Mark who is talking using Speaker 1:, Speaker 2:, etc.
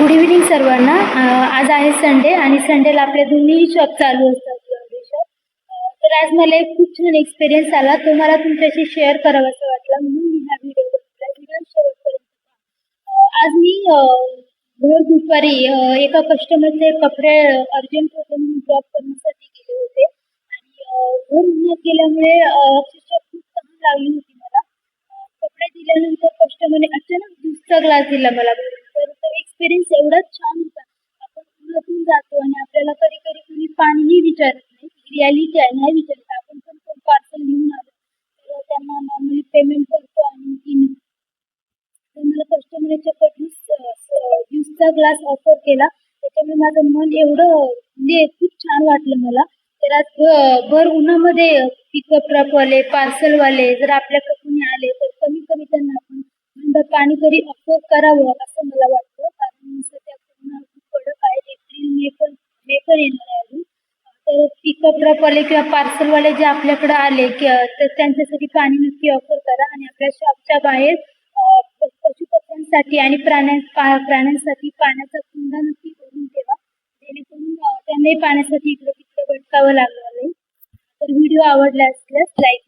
Speaker 1: Good evening सर्वांना. आज आहे संडे आणि संडेला आपले दोन्ही शॉप चालू असतात, लॉन्ड्री शॉप. तर आज मला एक खूप छान एक्सपिरियन्स आला, तो मला तुमच्याशी शेअर करावासा वाटला, म्हणून मी हा व्हिडिओ बनवला. व्हिडिओ शेवटपर्यंत पहा. आज मी भर दुपारी एका कस्टमरचे कपडे अर्जंट होते म्हणून ड्रॉप करण्यासाठी गेले होते आणि भर उन्हात गेल्यामुळे अक्षरशः खूप तहान लागली होती मला. कपडे दिल्यानंतर कस्टमरने अचानक ज्यूसचा ग्लास दिला मला. तर तो एक्सपिरियन्स एवढाच छान होता. आपण उन्हातून जातो आणि आपल्याला कधी कधी कोणी पाणीही विचारत नाही. रियालिटी आहे, नाही विचारत. आपण पण कोण पार्सल घेऊन आलो तर त्यांना नॉर्मली पेमेंट करतो आणि तर मला कस्टमरने चक्क ज्यूसचा ग्लास ऑफर केला. त्याच्यामुळे माझं मन एवढं म्हणजे खूप छान वाटलं मला. तर आज भर उन्हामध्ये पिकअप ट्रकवाले, पार्सलवाले जर आपल्याकडे कोणी आले तर कमीत कमी त्यांना आपण थंड पाणी तरी ऑफर करावं असं मला वाटतं. कारण सध्या उन्हाळा खूप कडक आहे. एप्रिल मे पण येणार आहे अजून. तर पिकअप ट्रकवाले किंवा पार्सलवाले जे आपल्याकडे आले तर त्यांच्यासाठी पाणी नक्की ऑफर करा आणि आपल्या शॉपच्या बाहेर पशुपक्ष्यांसाठी आणि प्राण्यांसाठी पाण्याचा कुंडा नक्की भरून ठेवा, जेणेकरून त्यांनाही पाण्यासाठी इकडे तिकडे भटकावं लागणार नाही. तर व्हिडिओ आवडला असल्यास लाईक